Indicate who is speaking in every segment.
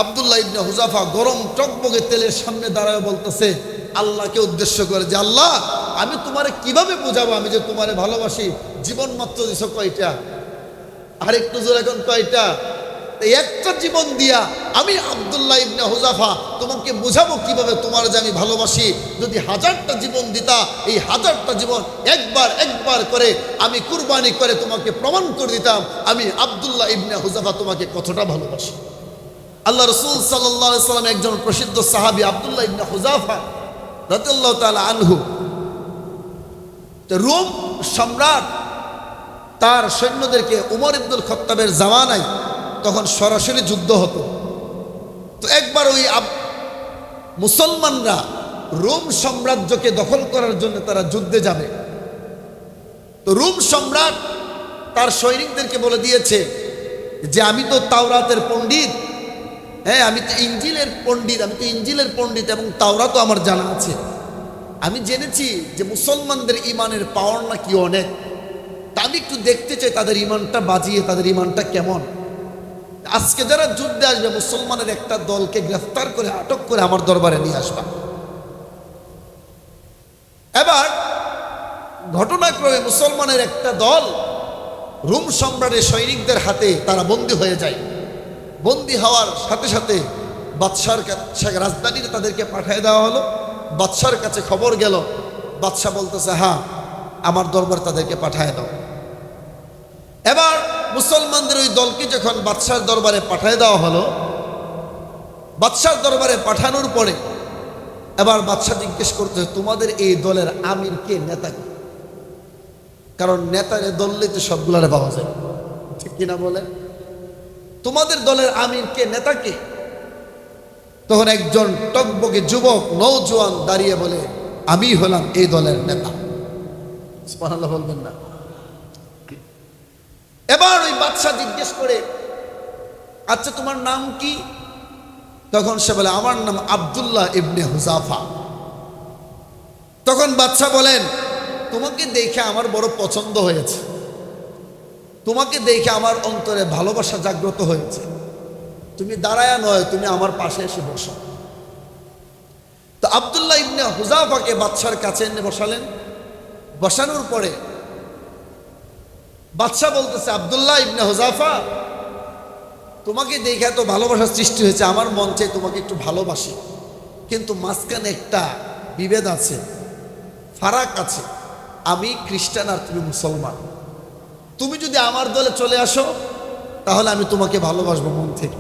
Speaker 1: আব্দুল্লাহ ইবনে Hudhafa গরম টকবগে তেলের সামনে দাঁড়ায় বলতেছে আল্লাহকে উদ্দেশ্য করে যে আল্লাহ, আমি তোমারে কিভাবে বোঝাবো আমি যে তোমারে ভালোবাসি? জীবন মাত্র দিছো কয়টা? আরেকটু জোরে এখন কয়টা? একটা জীবন দিয়া আমি আব্দুল্লাহ ইবনে হুযাফা তোমাকে বোঝাবো কিভাবে তোমার যে আমি ভালোবাসি? যদি 1000টা জীবন দিতা, এই 1000টা জীবন একবার একবার করে আমি কুরবানি করে তোমাকে প্রমাণ করে দিতাম আমি আব্দুল্লাহ ইবনে হুযাফা তোমাকে কতটা ভালোবাসি। আল্লাহ রসুল সাল্লাল্লাহু আলাইহি সাল্লাম একজন প্রসিদ্ধ সাহাবী আব্দুল্লাহ ইবনে হুযাফা রাদিয়াল্লাহু তাআলা আনহু, রোম সম্রাট তার সৈন্যদেরকে উমর ইবনুল খাত্তাবের জামানায় তখন সরাসরি যুদ্ধ হতো। তো একবার ওই মুসলমানরা রোম সাম্রাজ্যকে দখল করার জন্য তারা যুদ্ধে যাবে। তো রোম সম্রাট তার সৈনিকদেরকে বলে দিয়েছে যে আমি তো তাওরাতের পণ্ডিত, হ্যাঁ আমি তো ইঞ্জিলের পণ্ডিত এবং তাওরাতও আমার জানা আছে। আমি জেনেছি যে মুসলমানদের ইমানের পাওয়ার নাকি অনেক, তা আমি একটু দেখতে চাই তাদের ইমানটা বাজিয়ে তাদের ইমানটা কেমন। আজকে যারা যুদ্ধে আসবে মুসলমানের একটা দলকে গ্রেফতার করে আটক করে আমার দরবারে নিয়ে আসবা। এবার ঘটনাক্রমে মুসলমানের একটা দল রোম সম্রাটের সৈনিকদের হাতে তারা বন্দী হয়ে যায়। বন্দী হওয়ার সাথে সাথে বাদশার রাজধানীতে তাদেরকে পাঠিয়ে দেওয়া হলো। বাদশার কাছে খবর গেল, বাদশা বলতেছে হ্যাঁ আমার দরবার তাদেরকে পাঠিয়ে দাও। এবার মুসলমানদের ওই দলকে যখন বাদশার দরবারে পাঠিয়ে দেওয়া হলো, বাদশার দরবারে পাঠানোর পরে এবার বাদশা জিজ্ঞেস করতে তোমাদের এই দলের আমির কে, নেতা কে? কারণ নেতারে দললে তো সবগুলারে পাওয়া যায়, ঠিক কিনা বলে? তোমাদের দলের আমির কে, নেতা কে? তখন একজন টকবকে যুবক নওজোয়ান দাঁড়িয়ে বলে আমি হলাম এই দলের নেতা। সুবহানাল্লাহ বলবেন না? এবার ওই বাদশা জিজ্ঞেস করে আচ্ছা তোমার নাম কি? তখন সে বলে আমার নাম আব্দুল্লাহ ইবনে হুযাফা। তখন বাদশা বলেন তোমাকে দেখে আমার বড় পছন্দ হয়েছে, তোমাকে দেখে আমার অন্তরে ভালোবাসা জাগ্রত হয়েছে, তুমি দাঁড়ায়া নয় তুমি আমার পাশে এসে বসো। তো আব্দুল্লাহ ইবনে হুযাফাকে বাদশার কাছে এনে বসালেন। বসানোর পরে বাদশা বলতেছে আব্দুল্লাহ ইবনে হুযাফা, তোমাকে দেখে এত ভালোবাসার সৃষ্টি হয়েছে, আমার মন চাই তোমাকে একটু ভালোবাসি, কিন্তু মাঝখানে একটা বিভেদ আছে, ফারাক আছে। আমি খ্রিস্টান আর তুমি মুসলমান, তুমি যদি আমার দলে চলে আসো তাহলে আমি তোমাকে ভালোবাসবো মন থেকে।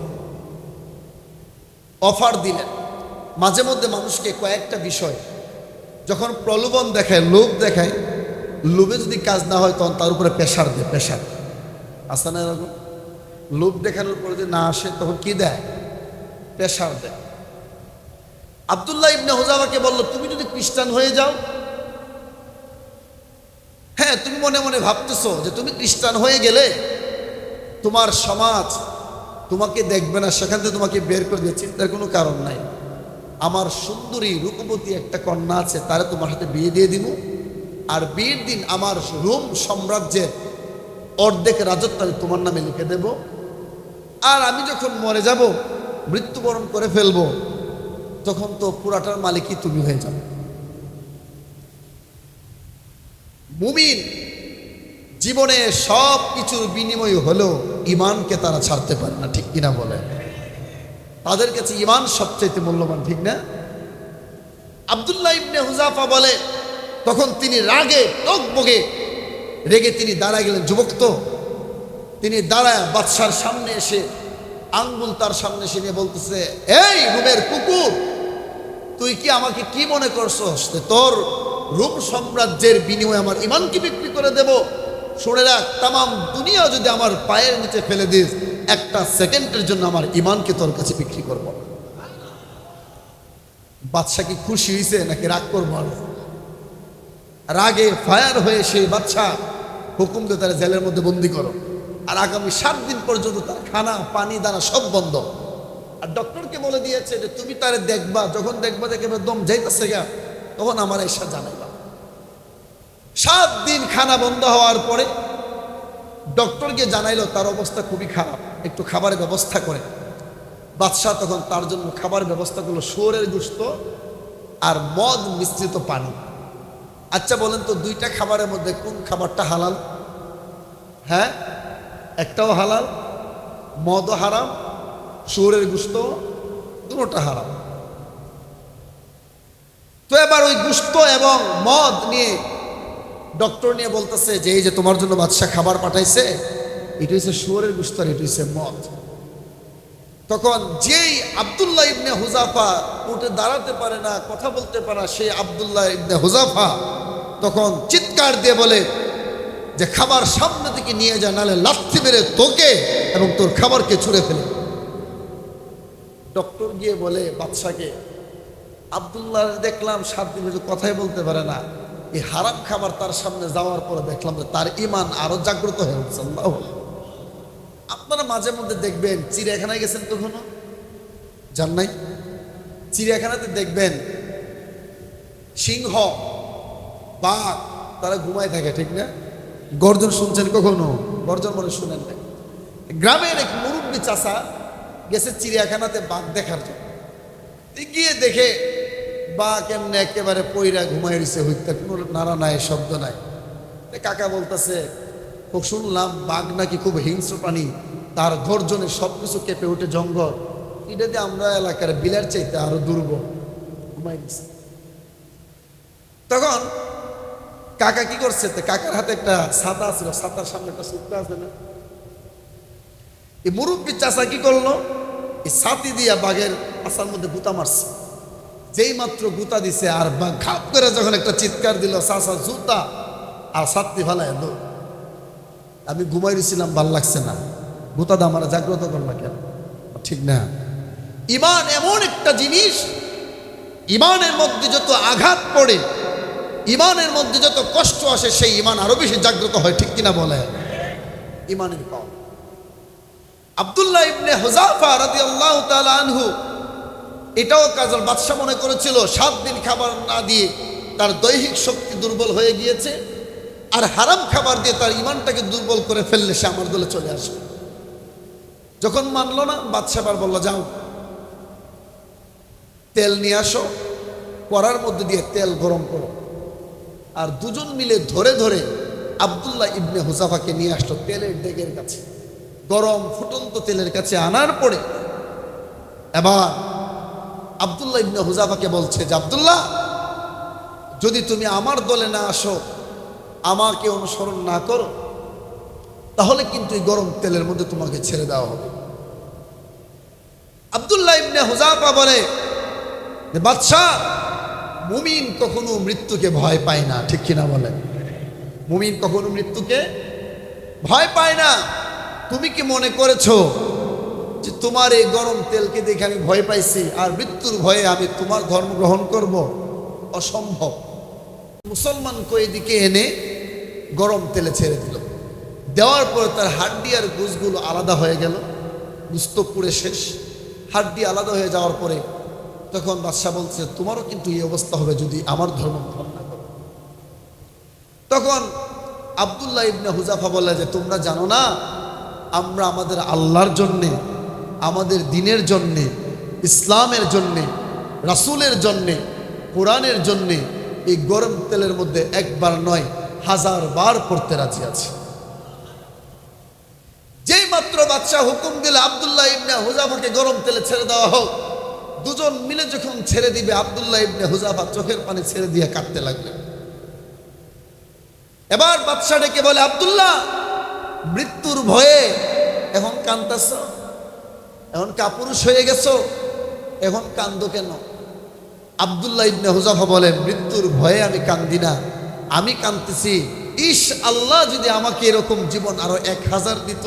Speaker 1: অফার দিলেন। মাঝে মধ্যে মানুষকে কয়েকটা বিষয় যখন প্রলোভন দেখায়, লোভ দেখায়, লোভে যদি কাজ না হয় তখন তার উপরে প্রেশার দেয়। প্রেশার আসে না এরকম? লোভ দেখানোর পরে যদি না আসে তখন কি দেয়? প্রেশার দেয়। আব্দুল্লাহ ইবনে হুযাফাকে বলল তুমি যদি খ্রিস্টান হয়ে যাও, হ্যাঁ তুমি মনে মনে ভাবতেছো যে তুমি খ্রিস্টান হয়ে গেলে তোমার সমাজ তোমাকে দেখবে না, সেখান থেকে তোমাকে বের করে দিয়ে, চিন্তার কোনো কারণ নাই। আমার সুন্দরী রূপবতী একটা কন্যা আছে, তারা তোমার হাতে বিয়ে দিয়ে দিব, আর বিয়ের দিন আমার রোম সাম্রাজ্যের অর্ধেক রাজত্ব আমি তোমার নামে লিখে দেব, আর আমি যখন মরে যাব, মৃত্যুবরণ করে ফেলবো, তখন তো পুরাটার মালিকই তুমি হয়ে যাবে। মুমিন জীবনে সব কিছুর বিনিময় হলেও ইমানকে তারা ছাড়তে পারে না, ঠিক কিনা বলে? তাদের কাছে ইমান সবচাইতে মূল্যবান, ঠিক না? আব্দুল্লাহ ইবনে হুযাফা বলে তখন তিনি রাগে টকবগে রেগে তিনি দাঁড়ায় গেলেন। যুবক তো তিনি দাঁড়ায় বাদশার সামনে এসে আঙ্গুল তার সামনে এসে নিয়ে বলতেছে এই রোমের কুকুর, তুই কি আমাকে কি মনে করছস তোর রোম সাম্রাজ্যের বিনিময়ে আমার ইমানকে বিক্রি করে দেব? শুনে রাখ, তাম দুনিয়া যদি আমার পায়ের নিচে ফেলে দিস, একটা সেকেন্ডের জন্য আমার ইমানকে তোর কাছে বিক্রি করব। বাদশা কি খুশি হয়েছে নাকি রাগ করবো? রাগে ফায়ার হয়ে সেই বাদশা হুকুম দিয়ে তারা জেলের মধ্যে বন্দি করো, আর আগামী 7 দিন পর্যন্ত তার খানা পানি দানা সব বন্ধ। আর ডক্টরকে বলে দিয়েছে যে তুমি তারে দেখবা, যখন দেখবা দেখে দম যাইতেছে গা, তখন আমার এসা জানাইবা। 7 দিন খানা বন্ধ হওয়ার পরে ডক্টরকে জানাইলো তার অবস্থা খুবই খারাপ, একটু খাবারের ব্যবস্থা করে। বাদশাহ তখন তার জন্য খাবার ব্যবস্থা করলো শুয়োরের গোশত আর মদ মিশ্রিত পানি। আচ্ছা বলেন তো, দুইটা খাবারের মধ্যে কোন খাবারটা হালাল? হ্যাঁ, একটাও হালাল, মদও হারাম, শুয়োরের গোশত দুটোটা হারাম। তো এবার ওই গোশত এবং মদ নিয়ে ডক্টর নিয়ে বলতেছে যে এই যে তোমার জন্য বাদশাহ খাবার পাঠাইছে, এটা হচ্ছে শুয়োরের গোশত আর এটা হচ্ছে মদ। তখন যেই আব্দুল্লাহ ইবনে হুযাফা উঠে দাঁড়াতে পারে না, কথা বলতে পারে না, সেই আব্দুল্লাহ ইবনে হুযাফা তখন চিৎকার দিয়ে বলে যে খাবার সামনে থেকে নিয়ে যা, নালে লাথি মেরে তোকে এবং তোর খাবারকে ছুঁড়ে ফেলে। ডক্টর গিয়ে বলে বাদশাকে, আব্দুল্লাহ দেখলাম 7 দিন হয়েছে কথাই বলতে পারে না, এই হারাম খাবার তার সামনে যাওয়ার পরে দেখলাম যে তার ঈমান আরো জাগ্রত হয়ে উঠছে। আল্লাহু আকবার। আপনারা মাঝে মধ্যে দেখবেন, চিড়িয়াখানায় গেছেন কখনো? যান নাই? চিড়িয়াখানাতে দেখবেন সিংহ, বাঘ তারা ঘুমায় থাকে, ঠিক না? গর্জন শুনছেন কখনো? গর্জন মনে শুনেন না। গ্রামের এক মুরব্বী চাচা গেছে চিড়িয়াখানাতে বাঘ দেখার জন্য। গিয়ে দেখে বাঘ এমনি একেবারে পইরা ঘুমাই রয়েছে, হইতে কোনো নাড়া নাই, শব্দ নাই। কাকা বলতেছে, খুব শুনলাম বাঘ নাকি খুব হিংস্র প্রাণী, তার গর্জনে সবকিছু কেঁপে উঠে জঙ্গল, এটাতে আমরা এলাকার বিলার চাইতে আরো দুর্বল, ঘুমাই দিচ্ছে। তখন কাকা কি করছে, কাকার হাতে একটা ছাতা ছিল, ছাতার সামনে একটা সুটকা আছে না, এই মুরব্বী চাচা কি করলো, এই ছাতি দিয়া বাঘের আসার মধ্যে গুতা মারছে। যেই মাত্র গুতা দিছে আর বাঘ ঘাপ করে যখন একটা চিৎকার দিল, চাচা জুতা আর ছাতি ফেলায় দো। আমি ঘুমাই দিয়েছিলাম, ভাল লাগছে না, গুতা দা আমার জাগ্রত করলা কেন? ঠিক না? ঈমান এমন একটা জিনিস, ঈমানের মধ্যে যত আঘাত পড়ে, ঈমানের মধ্যে যত কষ্ট আসে, সেই ঈমান আরো বেশি জাগ্রত হয়, ঠিক কিনা বলে? ঈমানের পাওয়া। আব্দুল্লাহ ইবনে হুযাফা রাদিয়াল্লাহু তাআলা আনহু, এটাও কাজল বাদশা মনে করেছিল 7 দিন খাবার না দিয়ে তার দৈহিক শক্তি দুর্বল হয়ে গিয়েছে, আর হারাম খাবার দিয়ে তার ঈমানটাকে দুর্বল করে ফেললে সে আমার দলে চলে আসবে। যখন মানলো না, বাদশা আবার বলল, যাও তেল নিয়ে আসো, কড়ার মধ্যে দিয়ে তেল গরম করো। আর দুজন মিলে ধরে ধরে আব্দুল্লাহ ইবনে হুযাফাকে নিয়ে আসলো তেলের ডেগের কাছে, গরম ফুটন্ত তেলের কাছে আনার পরে এবার আব্দুল্লাহ ইবনে হুযাফাকে বলছে যে, আব্দুল্লাহ, যদি তুমি আমার দলে না আসো, আমাকে অনুসরণ না করো, তাহলে কিন্তু এই গরম তেলের মধ্যে তোমাকে ছেড়ে দেওয়া হবে। আব্দুল্লাহ ইবনে হুযাফা বলে, বাদশাহ, মুমিন কখনো মৃত্যুকে ভয় পায় না, ঠিক কিনা বলে? মুমিন কখনো মৃত্যুকে ভয় পায় না। তুমি কি মনে করেছো যে তোমার এই গরম তেলকে দেখে আমি ভয় পাইছি আর মৃত্যুর ভয়ে আমি তোমার ধর্ম গ্রহণ করব? অসম্ভব। মুসলমানকে এদিকে এনে গরম তেলে ছেড়ে দিল, দেওয়ার পরে তার হাড্ডি আর গুসগুলো আলাদা হয়ে গেল, গুস্ত পুড়ে শেষ, হাড্ডি আলাদা হয়ে যাওয়ার পরে তখন বাদশা বলছে, তোমারও কিন্তু এই অবস্থা হবে যদি আমার ধর্ম গ্রহণ না করো। তখন আব্দুল্লাহ ইবনে হুযাফা বলে যে, তোমরা জানো না, আমরা আমাদের আল্লাহর জন্যে, আমাদের দ্বীনের জন্যে, ইসলামের জন্যে, রাসূলের জন্যে, কোরআনের জন্যে এই গরম তেলের মধ্যে একবার নয় 1000 বার পড়তে রাজি আছে। যেই মাত্র বাদশা হুকুম দিলে আব্দুল্লাহ ইবনে হুযাফাকে গরম তেলে ছেড়ে দেওয়া হোক, দুজন মিলে যখন ছেড়ে দিবে, আব্দুল্লাহ ইবনে হুযাফা চোখের পানি ছেড়ে দিয়ে কাঁদতে লাগলেন। এবার বাদশা ডেকে বলে, আব্দুল্লাহ, মৃত্যুর ভয়ে এখন কাঁদতেছ, এখন কাপুরুষ হয়ে গেছো, এখন কান্দো কেন? আব্দুল্লাহ ইবনে হুযাফা বলে, মৃত্যুর ভয়ে আমি কান্দি না, আমি কাঁদতেছি, ইস, আল্লাহ যদি আমাকে এরকম জীবন আরো 1000 দিত,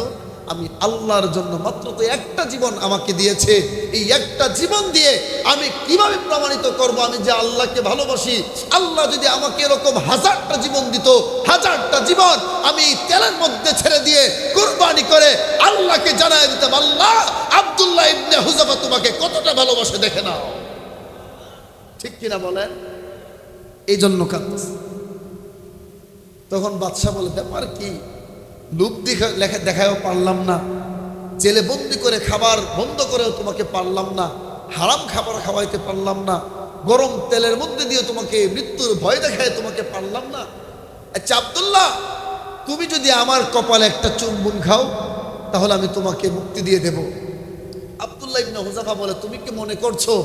Speaker 1: আমি আল্লাহর জন্য, মাত্র তো একটা জীবন আমাকে দিয়েছে, এই একটা জীবন দিয়ে আমি কিভাবে প্রমাণিত করব আমি যে আল্লাহকে ভালোবাসি? আল্লাহ যদি আমাকে এরকম 1000টা জীবন দিত, 1000টা জীবন আমি তেলের মধ্যে ছেড়ে দিয়ে কুরবানি করে আল্লাহকে জানায় দিতাম, আল্লাহ, আব্দুল্লাহ ইবনে হুযাফা তোমাকে কতটা ভালোবাসে দেখে নাও। ঠিক কিনা বলেন? এই জন্য কাঁদতেছে। তখন বাদশা বলে, ব্যাপার কি? লোভ দেখায়ও পারলাম না, জেলে বন্দি করে খাবার বন্ধ করেও তোমাকে পারলাম না, হারাম খাবার খাওয়াইতে পারলাম না, গরম তেলের মধ্যে দিয়ে তোমাকে মৃত্যুর ভয় দেখায় তোমাকে পারলাম না। আচ্ছা আব্দুল্লাহ, তুমি যদি আমার কপালে একটা চুম্বন খাও তাহলে আমি তোমাকে মুক্তি দিয়ে দেব। আব্দুল্লাহ ইবনে হুযাফা বলে, তুমি কি মনে করছো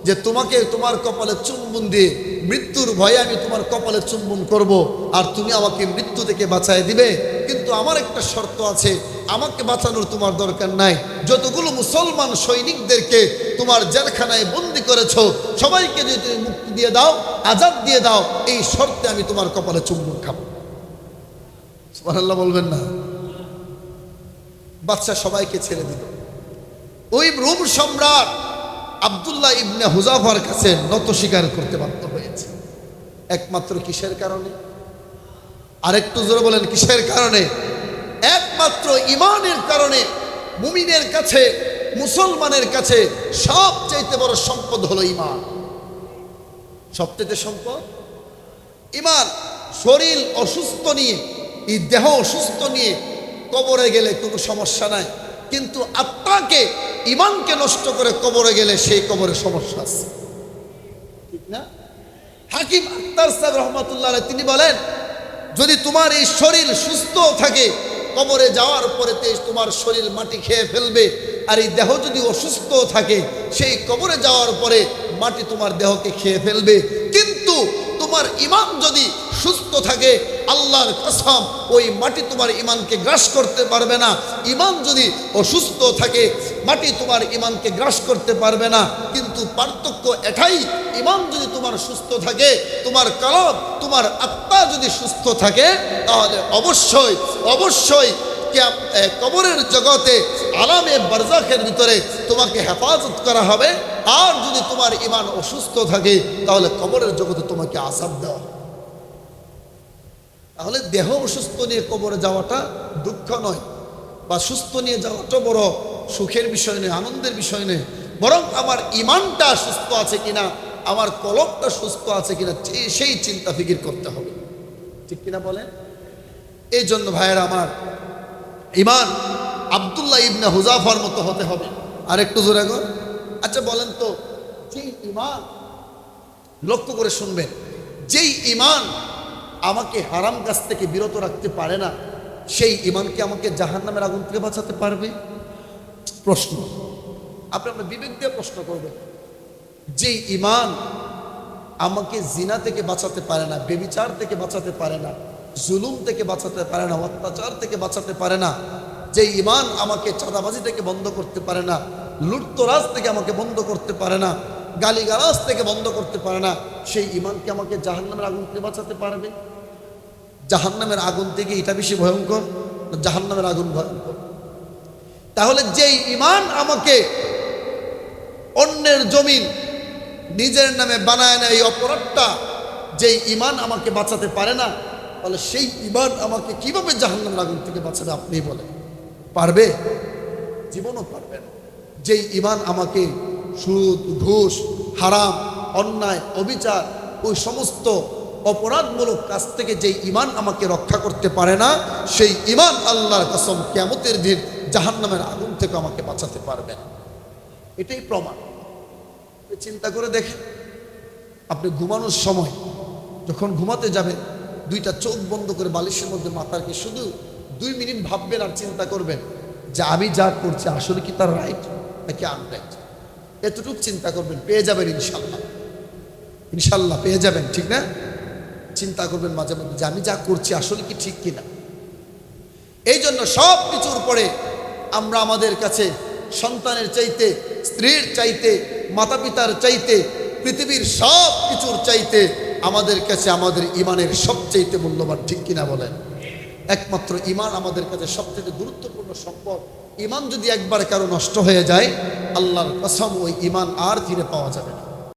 Speaker 1: যে তোমাকে তোমার কপালে চুম্বন দিয়ে মৃত্যুর ভয়ে আমি তোমার কপালে চুম্বন করব আর তুমি আমাকে মৃত্যু থেকে বাঁচায় দিবে? কিন্তু আমার একটা শর্ত আছে, আমাকে বাঁচানোর তোমার দরকার নাই। যতগুলো মুসলমান সৈনিকদেরকে তোমার জেলখানায় বন্দি করেছো সবাইকে যদি তুমি মুক্তি দিয়ে দাও, আজাদ দিয়ে দাও, এই শর্তে আমি তোমার কপালে চুম্বন খাবো। সুবহানাল্লাহ বলবেন না? বাদশা সবাইকে ছেড়ে দিল। ওই রোম সম্রাট আব্দুল্লাহ ইবনে হুযাফার কাছে নত স্বীকার করতে বাধ্য হয়েছে। একমাত্র কিসের কারণে? আরেকটু জোরে বলেন, কিসের কারণে? একমাত্র ঈমানের কারণে। মুমিনের কাছে, মুসলমানের কাছে সবচেয়ে বড় সম্পদ হলো ঈমান। সবচেয়ে সম্পদ ঈমান। শরীর অসুস্থ নিয়ে, এই দেহ অসুস্থ নিয়ে কবরে গেলে কোনো সমস্যা নাই, কিন্তু আত্মাকে, ঈমানকে নষ্ট করে কবরে গেলে সেই কবরে সমস্যা আছে, ঠিক না? হাকিম আখতার সাহেব রহমাতুল্লাহ আলাইহি তিনি বলেন, যদি তোমার এই শরীর সুস্থ থাকে কবরে যাওয়ার পরে তোমার শরীর মাটি খেয়ে ফেলবে, আর এই দেহ যদি অসুস্থ থাকে সেই কবরে যাওয়ার পরে মাটি তোমার দেহকে খেয়ে ফেলবে। কিন্তু তোমার ঈমান যদি সুস্থ থাকে, আল্লাহর কসম, ওই মাটি তোমার ঈমানকে গ্রাস করতে পারবে না। ঈমান যদি অসুস্থ থাকে মাটি তোমার ঈমানকে গ্রাস করতে পারবে না। কিন্তু পার্থক্য এটাই, ঈমান যদি তোমার সুস্থ থাকে, তোমার কলব, তোমার আত্মা যদি সুস্থ থাকে, তাহলে অবশ্যই অবশ্যই কবরের জগতে, আলামে বারজাখের ভিতরে তোমাকে হেফাজত করা হবে। আর যদি তোমার ঈমান অসুস্থ থাকে তাহলে কবরের জগতে তোমাকে আযাব দেওয়া হবে। তাহলে দেহ অসুস্থ নিয়ে কবরে যাওয়াটা দুঃখ নয়, বা সুস্থ নিয়ে যাওয়াটা বড় সুখের বিষয় নয়, আনন্দের বিষয় নয়, বরং আমার ঈমানটা সুস্থ আছে কিনা, আমার কলবটা সুস্থ আছে কিনা সেই চিন্তা ফিকির করতে হবে, ঠিক কিনা বলেন? এই জন্য ভাইয়েরা আমার, ঈমান আব্দুল্লাহ ইবনে হুযাফার মতো হতে হবে। আর একটু জোরে গো। আচ্ছা বলেন তো, যেই ঈমান, লক্ষ্য করে শুনবেন, যেই ঈমান আমাকে হারাম কাজ থেকে বিরত রাখতে পারে না, সেই ঈমানকে আমাকে জাহান্নামের আগুন থেকে বাঁচাতে পারবে? প্রশ্ন আপনারা বিবেক দিয়ে প্রশ্ন করবেন। যেই ঈমান আমাকে জিনা থেকে বাঁচাতে পারে না, বেবিচার থেকে বাঁচাতে পারে না, জুলুম থেকে বাঁচাতে পারে না, অত্যাচার থেকে বাঁচাতে পারে না, যেই ঈমান আমাকে চাঁদাবাজি থেকে বন্ধ করতে পারে না, লুটতরাজ থেকে আমাকে বন্ধ করতে পারে না, গালিগালাজ থেকে বন্ধ করতে পারে না, সেই ঈমানকে আমাকে জাহান্নামের আগুন থেকে বাঁচাতে পারবে? জাহান্নামের আগুন থেকে এটা বেশি ভয়ঙ্কর না জাহান্নামের আগুন ভয়ঙ্কর? তাহলে যেই ঈমান আমাকে অন্যের জমিন নিজের নামে বানায় না, এই অপরাধটা, যেই ঈমান আমাকে বাঁচাতে পারে না, তাহলে সেই ঈমান আমাকে কিভাবে জাহান্নামের আগুন থেকে বাঁচাবে? আপনি বলেন, পারবে? জীবনও পারবে না। যেই ঈমান আমাকে সুদ, ঘুষ, হারাম, অন্যায়, অবিচার, ওই সমস্ত অপরাধমূলক কাজ থেকে যেই ঈমান আমাকে রক্ষা করতে পারে না, সেই ঈমান আল্লাহর কসম কিয়ামতের দিন জাহান্নামের আগুন থেকে আমাকে বাঁচাতে পারবে না। এটাই প্রমাণ। চিন্তা করে দেখেন, আপনি ঘুমানোর সময় যখন ঘুমাতে যাবেন, দুইটা চোখ বন্ধ করে বালিশের মধ্যে মাথা রেখে শুধু 2 মিনিট ভাববেন আর চিন্তা করবেন যে আমি যা করছি আসলে কি তার রাইট নাকি আনরাইট। এতটুকু চিন্তা করবেন, পেয়ে যাবেন ইনশাল্লাহ। ইনশাল্লাহ পেয়ে যাবেন, ঠিক না? চিন্তা করবেন মাঝে মধ্যে যে আমি যা করছি আসলে কি ঠিক কিনা। এই জন্য সব কিছুর পরে আমরা আমাদের কাছে সন্তানের চাইতে, স্ত্রীর চাইতে, মাতা পিতার চাইতে, পৃথিবীর সব কিছুর চাইতে আমাদের কাছে আমাদের ঈমানের সবচাইতে মূল্যবান, ঠিক কিনা বলেন? একমাত্র ঈমান আমাদের কাছে সবচেয়ে গুরুত্বপূর্ণ সম্পদ। ঈমান যদি একবার কারো নষ্ট হয়ে যায়, আল্লাহর কসম ওই ঈমান আর ফিরে পাওয়া যাবে না।